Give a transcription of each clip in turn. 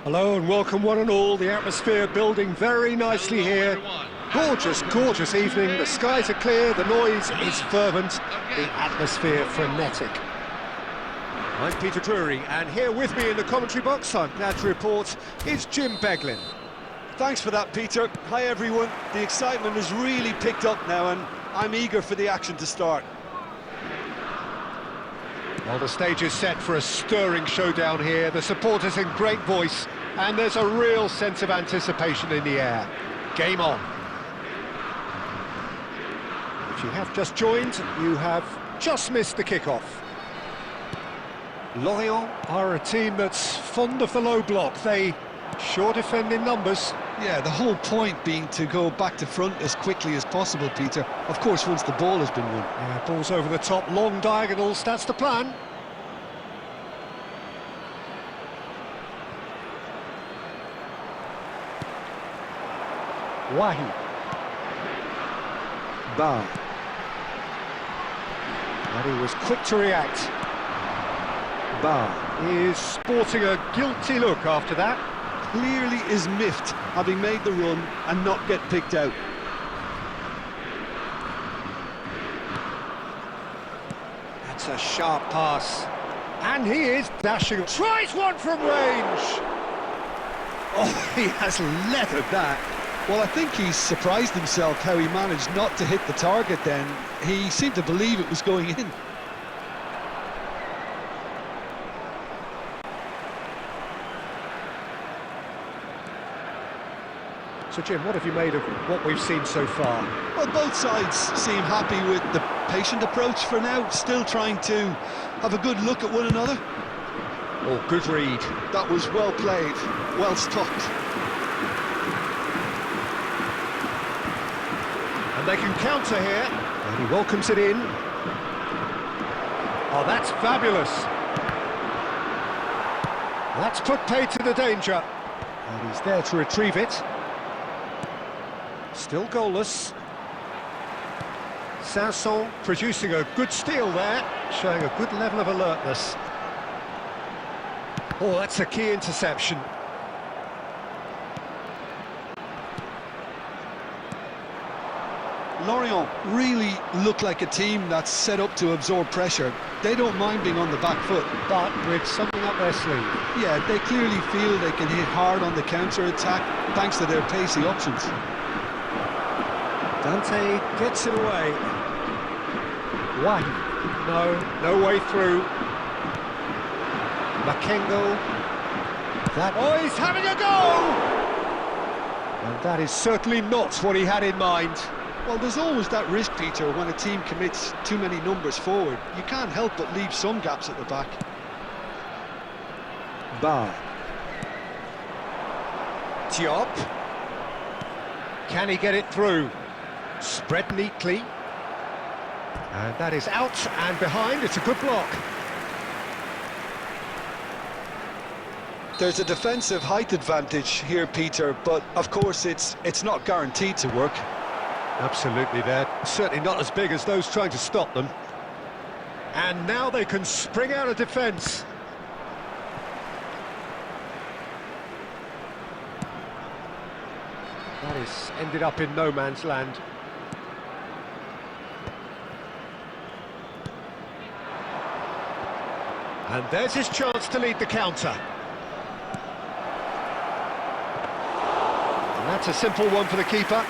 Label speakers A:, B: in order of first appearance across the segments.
A: Hello and welcome one and all. The atmosphere building very nicely here. Gorgeous, gorgeous evening. The skies are clear, the noise is fervent, the atmosphere frenetic. I'm Peter Drury, and here with me in the commentary box, I'm glad to report, is Jim Beglin.
B: Thanks for that, Peter. Hi everyone. The excitement has really picked up now and I'm eager for the action to start.
A: Well, the stage is set for a stirring showdown here. The supporters in great voice, and there's a real sense of anticipation in the air. Game on. If you have just joined, you have just missed the kickoff. Lorient are a team that's fond of the low block. They sure defend in numbers.
B: Yeah, the whole point being to go back to front as quickly as possible, Peter. Of course, once the ball has been won.
A: Yeah, ball's over the top, long diagonals, that's the plan. Wahi. Bar. And he was quick to react. Bar is sporting a guilty look after that.
B: Clearly is miffed, having made the run and not get picked out.
A: That's a sharp pass. And he is dashing. Tries one from range. Oh, he has leathered that.
B: Well, I think he's surprised himself how he managed not to hit the target then. He seemed to believe it was going in.
A: So, Jim, what have you made of what we've seen so far?
B: Well, both sides seem happy with the patient approach for now, still trying to have a good look at one another.
A: Oh, good read.
B: That was well played, well stopped.
A: And they can counter here. And he welcomes it in. Oh, that's fabulous. That's put paid to the danger. And he's there to retrieve it. Still goalless. Sanson producing a good steal there, showing a good level of alertness. Oh, that's a key interception.
B: Lorient really look like a team that's set up to absorb pressure. They don't mind being on the back foot.
A: But with something up their sleeve.
B: Yeah, they clearly feel they can hit hard on the counter-attack thanks to their pacey options.
A: Dante gets it away. One. No way through. Makengo. Oh, he's having a go! And that is certainly not what he had in mind.
B: Well, there's always that risk, Peter, when a team commits too many numbers forward. You can't help but leave some gaps at the back.
A: Bar. Diop. Can he get it through? Spread neatly. And that is out and behind. It's a good block.
B: There's a defensive height advantage here, Peter, but of course it's not guaranteed to work.
A: Absolutely, they're certainly not as big as those trying to stop them. And now they can spring out of defence. That is ended up in no man's land. And there's his chance to lead the counter. And that's a simple one for the keeper.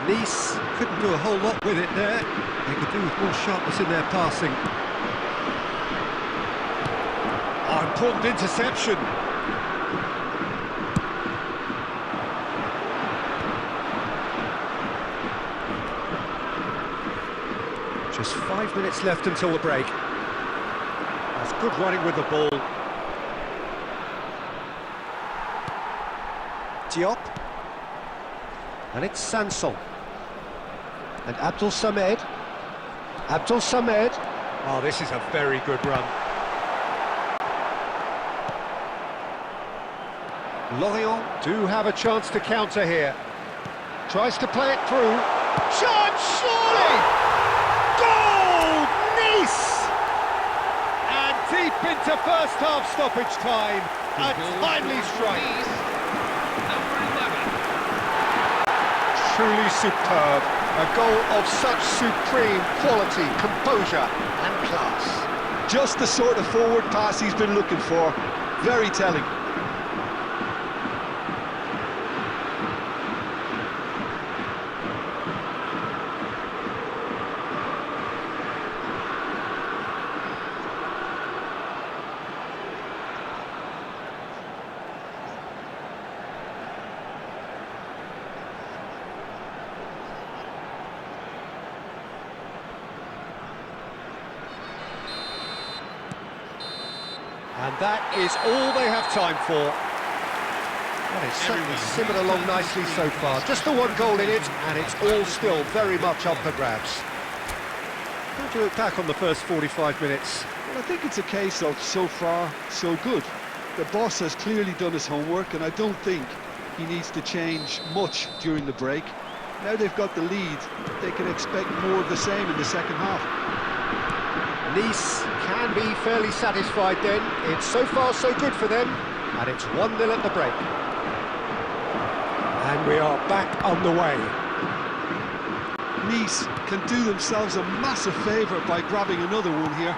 A: Nice couldn't do a whole lot with it there. They could do with more sharpness in their passing. Oh, important interception. Just 5 minutes left until the break. That's good running with the ball. Diop. And it's Sanson. And Abdul Samed. Oh, this is a very good run. Lorient do have a chance to counter here. Tries to play it through. Chance, surely! Goal! Nice! And deep into first half stoppage time. A timely strike.
C: Number 11.
A: Truly superb. A goal of such supreme quality, composure and class.
B: Just the sort of forward pass he's been looking for. Very telling.
A: And that is all they have time for. Well, it's certainly simmered along nicely so far. Just the one goal in it, and it's all still very much up for grabs. How do you look back on the first 45 minutes?
B: Well, I think it's a case of so far, so good. The boss has clearly done his homework, and I don't think he needs to change much during the break. Now they've got the lead, they can expect more of the same in the second half.
A: Nice can be fairly satisfied then. It's so far so good for them, and it's 1-0 at the break. And we are back on the way.
B: Nice can do themselves a massive favour by grabbing another one here.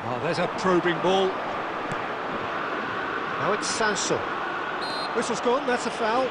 A: Oh, there's a probing ball. Now it's Sanson. Whistle's gone, that's a foul.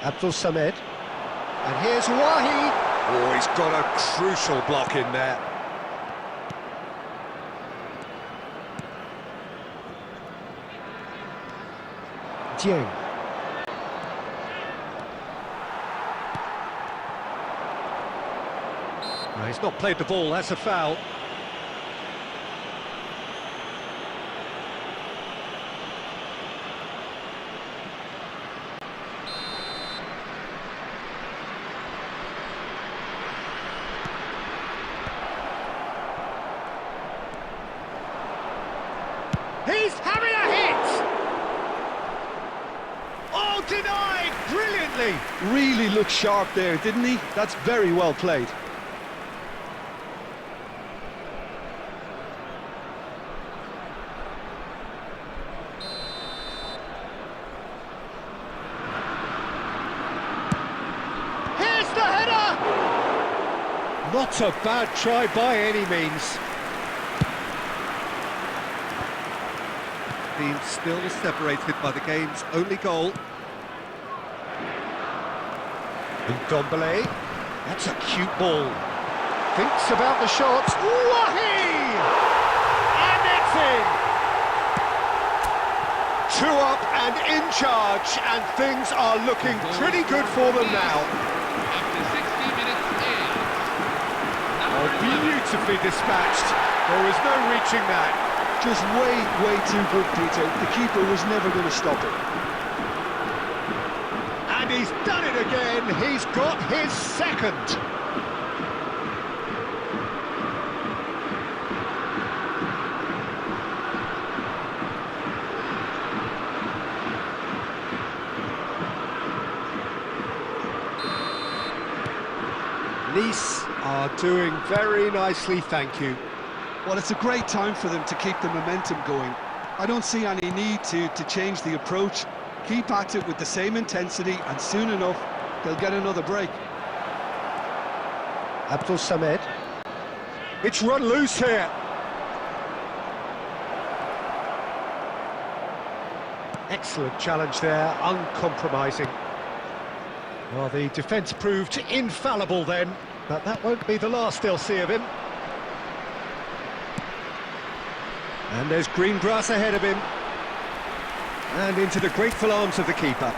A: Abdul Samed. And here's Wahi. Oh, he's got a crucial block in there. Dieng. No, he's not played the ball, that's a foul. He's having a hit! Oh, denied brilliantly!
B: Really looked sharp there, didn't he? That's very well played.
A: Here's the header! Not a bad try by any means. Still separated by the game's only goal. And Ndombele, that's a cute ball. Thinks about the shot. Wahi! And it's in! 2 up and in charge, and things are looking pretty good for them now.
C: After 60 minutes in.
A: Oh, beautifully dispatched. There was no reaching that.
B: Just way too good, Peter. The keeper was never going to stop it.
A: And he's done it again. He's got his second. Nice are doing very nicely, thank you.
B: Well, it's a great time for them to keep the momentum going. I don't see any need to change the approach. Keep at it with the same intensity, and soon enough, they'll get another break.
A: Abdul Samed. It's run loose here. Excellent challenge there, uncompromising. Well, the defence proved infallible then, but that won't be the last they'll see of him. And there's green grass ahead of him. And into the grateful arms of the keeper.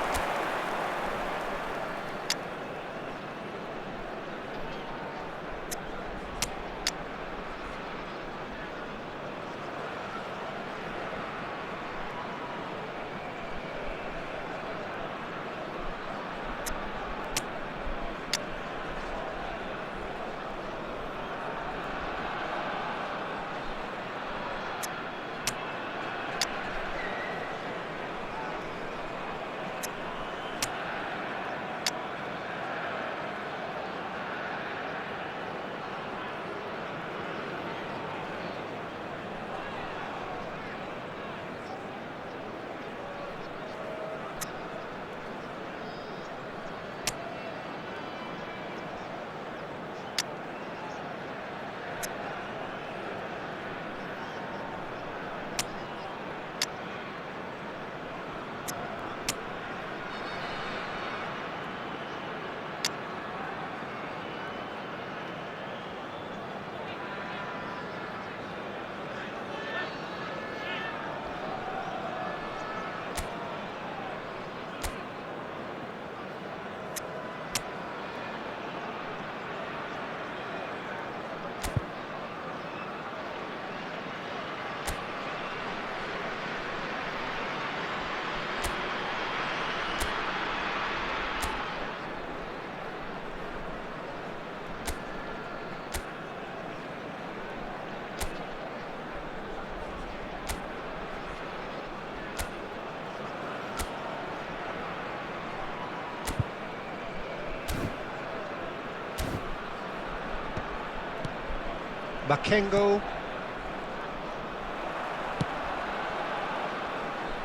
A: Makengo.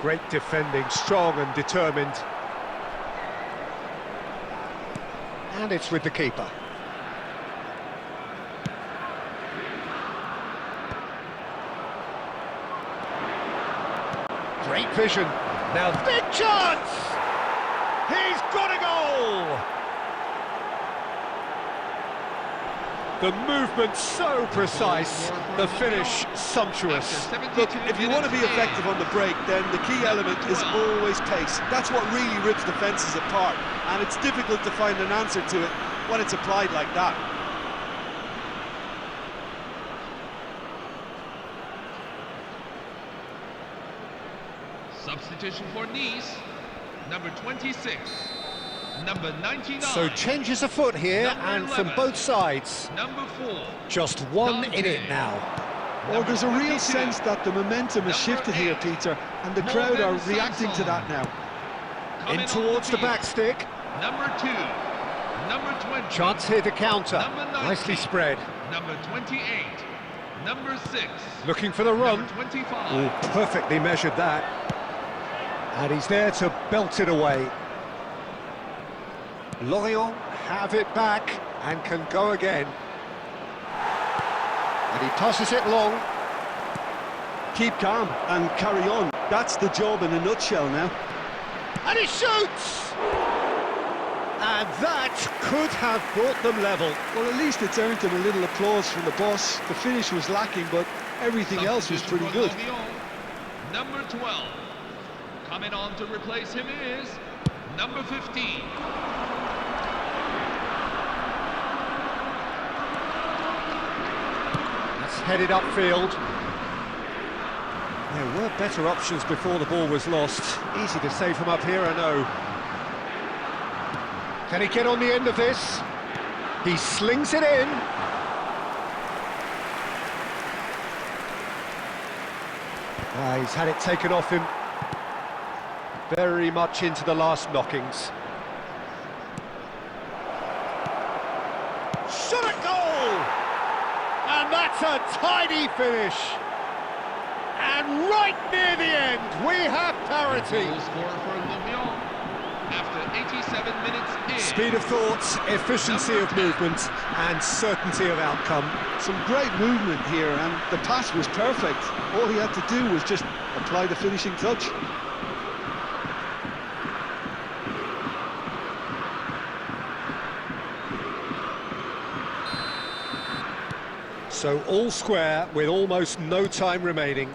A: Great defending, strong and determined. And it's with the keeper. Great vision. Now, big chance! He's got a goal! The movement so precise, the finish sumptuous.
B: Look, if you want to be effective on the break, then the key element is always pace. That's what really rips defences apart, and it's difficult to find an answer to it when it's applied like that.
C: Substitution for Nice, number 26, number 99.
A: So changes afoot here, and from
C: 11,
A: both sides.
C: number 4.
A: Just one in it now.
B: Well, there's a real sense that the momentum has shifted here, Peter, and the crowd are reacting to that now.
C: Coming
A: In
C: on
A: towards the
C: field,
A: back stick.
C: number 2, number 20.
A: Chance here to counter.
C: Number 19,
A: Nicely spread.
C: Number 28, number 6.
A: Looking for the run.
C: Number 25.
A: Oh, perfectly measured that. And he's there to belt it away. Lorient have it back and can go again. And he passes it long.
B: Keep calm and carry on. That's the job in a nutshell now.
A: And he shoots! And that could have brought them level.
B: Well, at least it's earned him a little applause from the boss. The finish was lacking, but everything else was pretty good.
C: Number 12. Coming on to replace him is number 15.
A: That's headed upfield. There were better options before the ball was lost. Easy to say from up here, I know. Can he get on the end of this? He slings it in. He's had it taken off him. Very much into the last knockings. Shot at goal! And that's a tidy finish. And right near the end, we have parity.
C: Goal scorer for Lorient after 87 minutes in.
A: Speed of thought, efficiency of movement, and certainty of outcome.
B: Some great movement here, and the pass was perfect. All he had to do was just apply the finishing touch.
A: So all square with almost no time remaining.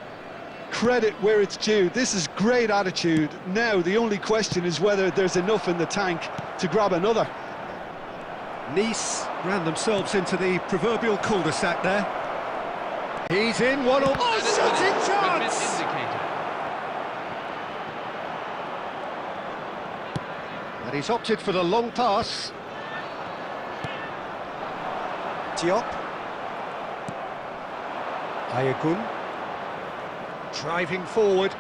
B: Credit where it's due. This is great attitude. Now the only question is whether there's enough in the tank to grab another.
A: Nice ran themselves into the proverbial cul-de-sac there. He's in, one or... Oh, shooting chance! And he's opted for the long pass. Diop. Ayagun. Driving forward.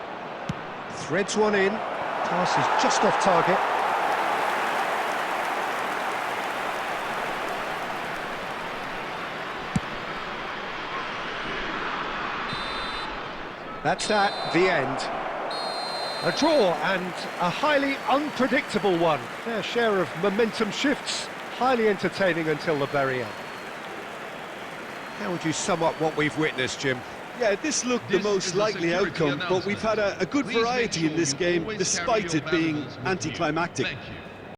A: Threads one in. Pass is just off target. That's that, the end. A draw and a highly unpredictable one. Fair share of momentum shifts, highly entertaining until the very end. How would you sum up what we've witnessed, Jim?
B: Yeah, this looked the most likely outcome, but we've had a good variety in this game, despite it being anticlimactic.
C: Thank you.